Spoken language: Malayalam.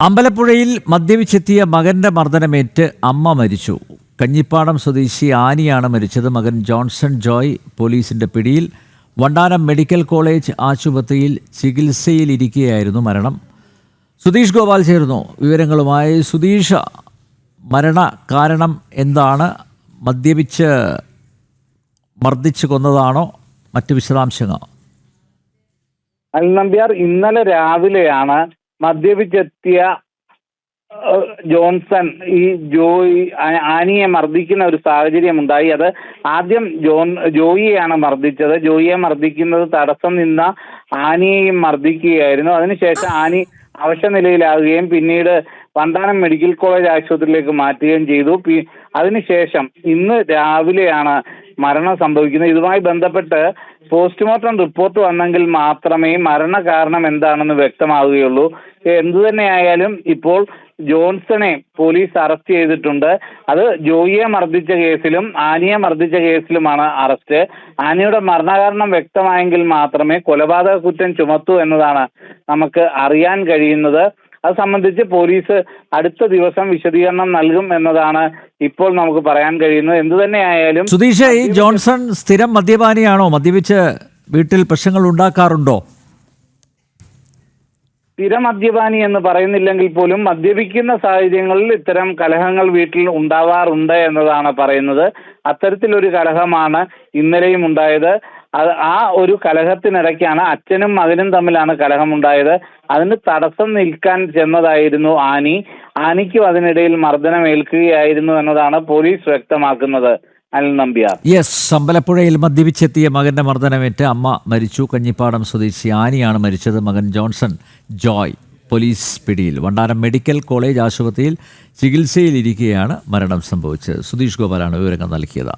അമ്പലപ്പുഴയിൽ മദ്യപിച്ചെത്തിയ മകന്റെ മർദ്ദനമേറ്റ് അമ്മ മരിച്ചു. കഞ്ഞിപ്പാടം സ്വദേശി ആനിയാണ് മരിച്ചത്. മകൻ ജോൺസൺ ജോയ് പോലീസിന്റെ പിടിയിൽ. വണ്ടാനം മെഡിക്കൽ കോളേജ് ആശുപത്രിയിൽ ചികിത്സയിലിരിക്കെയായിരുന്നു മരണം. സുധീഷ് ഗോപാൽ ചേർന്നു വിവരങ്ങളുമായി. സുധീഷ്, മരണ കാരണം എന്താണ്? മദ്യപിച്ച് മർദ്ദിച്ചു കൊന്നതാണോ? മറ്റ് വിശദാംശങ്ങൾ? നമ്പ്യാർ, ഇന്നലെ രാവിലെയാണ് മദ്യപിച്ചെത്തിയ ജോൺസൺ ജോയി ആനിയെ മർദ്ദിക്കുന്ന ഒരു സാഹചര്യം ഉണ്ടായി. അത് ആദ്യം ജോയിയെയാണ് മർദ്ദിച്ചത്. ജോയിയെ മർദ്ദിക്കുന്നത് തടസ്സം നിന്ന ആനിയെയും മർദ്ദിക്കുകയായിരുന്നു. അതിനുശേഷം ആനി അവശനിലയിലാകുകയും പിന്നീട് വണ്ടാനം മെഡിക്കൽ കോളേജ് ആശുപത്രിയിലേക്ക് മാറ്റുകയും ചെയ്തു. അതിനുശേഷം ഇന്ന് രാവിലെയാണ് മരണം സംഭവിക്കുന്നത്. ഇതുമായി ബന്ധപ്പെട്ട് പോസ്റ്റ്മോർട്ടം റിപ്പോർട്ട് വന്നെങ്കിൽ മാത്രമേ മരണകാരണം എന്താണെന്ന് വ്യക്തമാവുകയുള്ളൂ. എന്തുതന്നെയായാലും ഇപ്പോൾ ജോൺസണെ പോലീസ് അറസ്റ്റ് ചെയ്തിട്ടുണ്ട്. അത് ജോയിയെ മർദ്ദിച്ച കേസിലും ആനിയെ മർദ്ദിച്ച കേസിലുമാണ് അറസ്റ്റ്. ആനിയുടെ മരണകാരണം വ്യക്തമായെങ്കിൽ മാത്രമേ കൊലപാതക കുറ്റം ചുമത്തൂ എന്നതാണ് നമുക്ക് അറിയാൻ കഴിയുന്നത്. അത് സംബന്ധിച്ച് പോലീസ് അടുത്ത ദിവസം വിശദീകരണം നൽകും എന്നതാണ് ഇപ്പോൾ നമുക്ക് പറയാൻ കഴിയുന്നത്. എന്തുതന്നെയായാലും സുധീഷ്, ഈ ജോൺസൺ സ്ഥിരം മദ്യപാനിയാണോ? മദ്യപിച്ച് വീട്ടിൽ പ്രശ്നങ്ങൾ ഉണ്ടാക്കാറുണ്ടോ? സ്ഥിര മദ്യപാനി എന്ന് പറയുന്നില്ലെങ്കിൽ പോലും മദ്യപിക്കുന്ന സാഹചര്യങ്ങളിൽ ഇത്തരം കലഹങ്ങൾ വീട്ടിൽ ഉണ്ടാവാറുണ്ട് എന്നതാണ് പറയുന്നത്. അത്തരത്തിലൊരു കലഹമാണ് ഇന്നലെയും ഉണ്ടായത്. ആ ഒരു കലഹത്തിനിടയ്ക്കാണ് അച്ഛനും മകനും തമ്മിലാണ് കലഹമുണ്ടായത്. അതിന് തടസ്സം നിൽക്കാൻ ചെന്നതായിരുന്നു ആനിക്കും അതിനിടയിൽ മർദ്ദനം ഏൽക്കുകയായിരുന്നു എന്നതാണ് പോലീസ് വ്യക്തമാക്കുന്നത്. നമ്പ്യാർ, യെസ്, അമ്പലപ്പുഴയിൽ മദ്യപിച്ചെത്തിയ മകന്റെ മർദ്ദനമേറ്റ് അമ്മ മരിച്ചു. കഞ്ഞിപ്പാടം സ്വദേശി ആനിയാണ് മരിച്ചത്. മകൻ ജോൺസൺ ജോയ് പോലീസ് പിടിയിൽ. വണ്ടാനം മെഡിക്കൽ കോളേജ് ആശുപത്രിയിൽ ചികിത്സയിലിരിക്കെയാണ് മരണം സംഭവിച്ചത്. സുധീഷ് ഗോപാലാണ് വിവരങ്ങൾ നൽകിയത്.